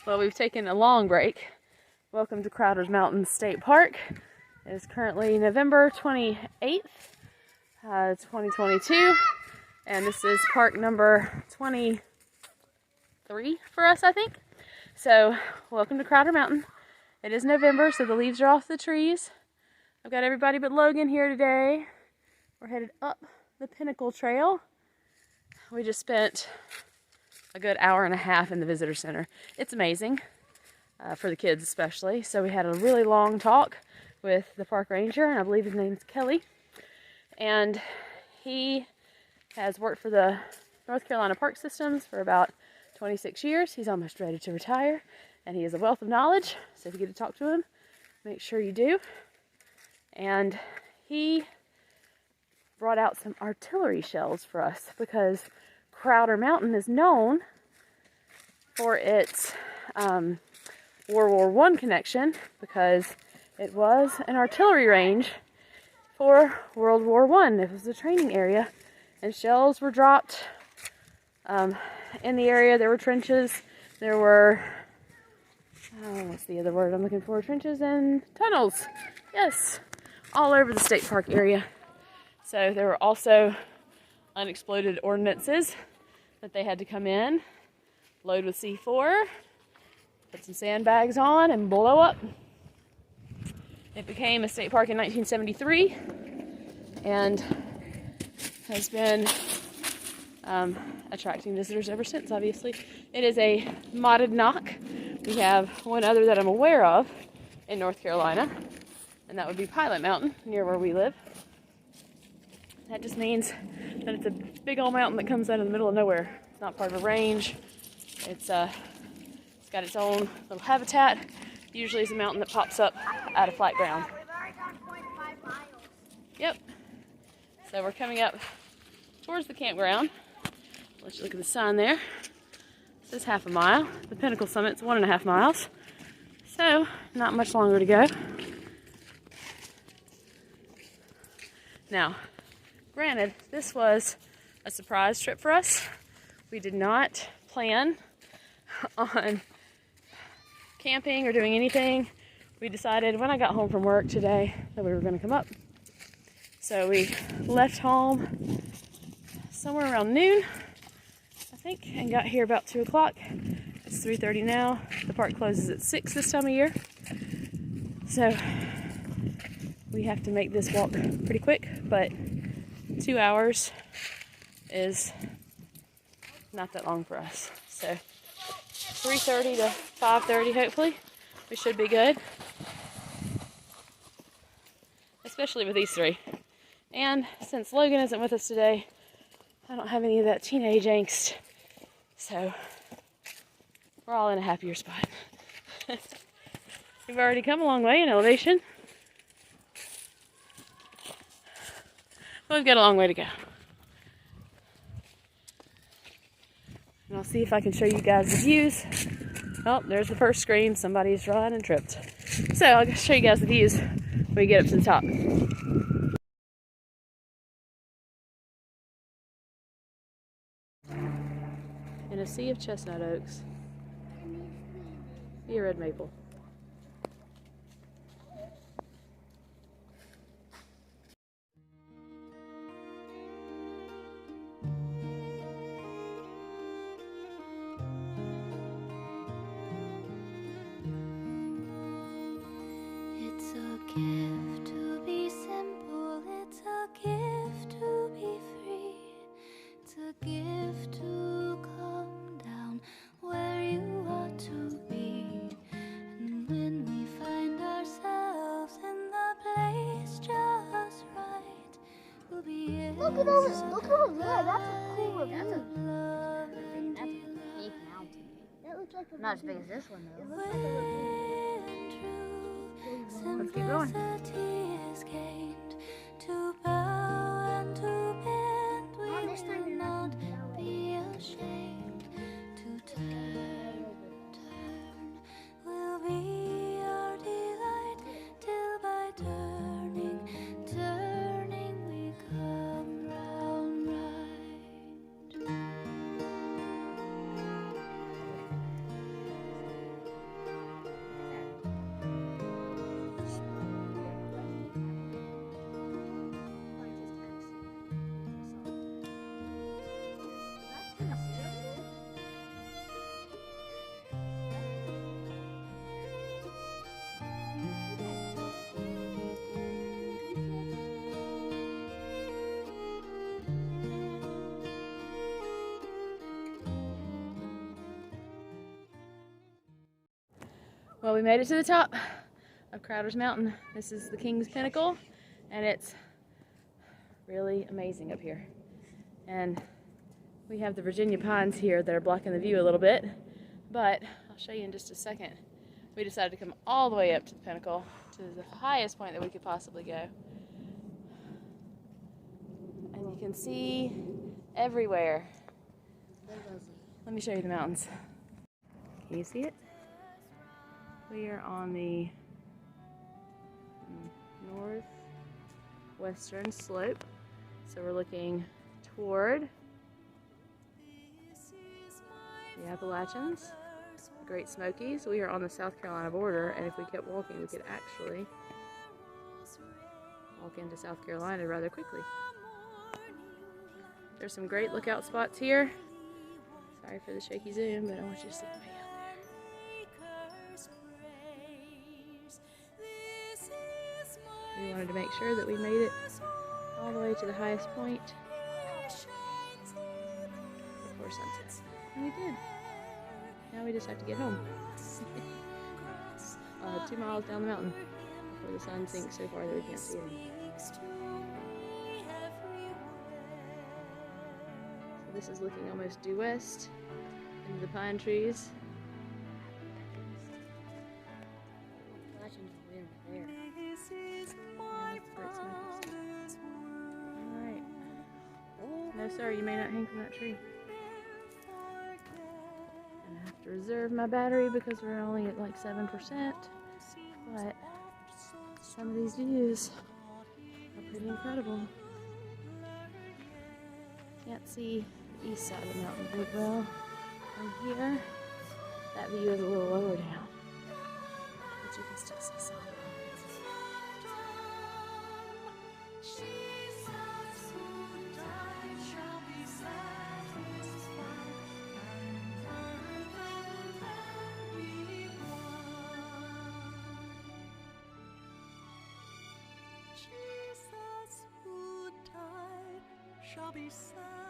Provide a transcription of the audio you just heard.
Well, we've taken a long break. Welcome to Crowder's Mountain State Park. It is currently November 28th, 2022, and this is park number 23 for us, I think. So, welcome to Crowder Mountain. It is November, so the leaves are off the trees. I've got everybody but Logan here today. We're headed up the Pinnacle Trail. We just spent a good hour and a half in the visitor center. It's amazing, for the kids especially. So we had a really long talk with the park ranger, and I believe his name's Kelly. And he has worked for the North Carolina Park Systems for about 26 years. He's almost ready to retire, and he is a wealth of knowledge. So if you get to talk to him, make sure you do. And he brought out some artillery shells for us because Crowder Mountain is known for its World War I connection, because it was an artillery range for World War I. It was a training area, and shells were dropped in the area. There were trenches. There were, what's the other word I'm looking for? Trenches and tunnels. Yes, all over the state park area. So there were also unexploded ordnances that they had to come in, load with C4, put some sandbags on, and blow up. It became a state park in 1973 and has been attracting visitors ever since, obviously. It is a modded knock. We have one other that I'm aware of in North Carolina, and that would be Pilot Mountain, near where we live. That just means that it's a big old mountain that comes out of the middle of nowhere. It's not part of a range. It's got its own little habitat. Usually it's a mountain that pops up out of flat ground. We've already gone 0.5 miles. Yep. So we're coming up towards the campground. Let's look at the sign there. It says half a mile. The Pinnacle Summit's 1.5 miles. So not much longer to go. Now, granted, this was a surprise trip for us. We did not plan on camping or doing anything. We decided when I got home from work today that we were going to come up. So we left home somewhere around noon, I think, and got here about 2 o'clock. It's 3:30 now. The park closes at 6 this time of year. So we have to make this walk pretty quick, but 2 hours is not that long for us. So 3:30 to 5:30, hopefully we should be good, especially with these three. And since Logan isn't with us today, I don't have any of that teenage angst, so we're all in a happier spot. We've already come a long way in elevation. Well, we've got a long way to go. And I'll see if I can show you guys the views. Oh, there's the first screen. Somebody's run and tripped. So I'll show you guys the views when we get up to the top. In a sea of chestnut oaks, be a red maple. Gift to be simple, it's a gift to be free, it's a gift to come down where you ought to be. And when we find ourselves in the place just right, we'll be Look at over there. That's a cool review. That's a deep mountain. That looks like a Not as big as this one though. It looks like a review. Let's keep going. Is gained. To bow and to bend, we this time will you're not not be ashamed. To turn will be our delight, till by turning we come round right. Well, we made it to the top of Crowder's Mountain. This is the King's Pinnacle, and it's really amazing up here. And we have the Virginia pines here that are blocking the view a little bit, but I'll show you in just a second. We decided to come all the way up to the pinnacle, to the highest point that we could possibly go. And you can see everywhere. Let me show you the mountains. Can you see it? We are on the northwestern slope, so we're looking toward the Appalachians, the Great Smokies. We are on the South Carolina border, and if we kept walking, we could actually walk into South Carolina rather quickly. There's some great lookout spots here. Sorry for the shaky zoom, but I want you to see way out there. We wanted to make sure that we made it all the way to the highest point before sunset. And we did. Now we just have to get home. 2 miles down the mountain before the sun sinks so far that we can't see it anymore. So this is looking almost due west into the pine trees. Alright. No sir, you may not hang from that tree. And I have to reserve my battery because we're only at like 7%. But some of these views are pretty incredible. Can't see the east side of the mountain very well from here. That view is a little lower down, but you can still see some. Jesus who died shall be sad.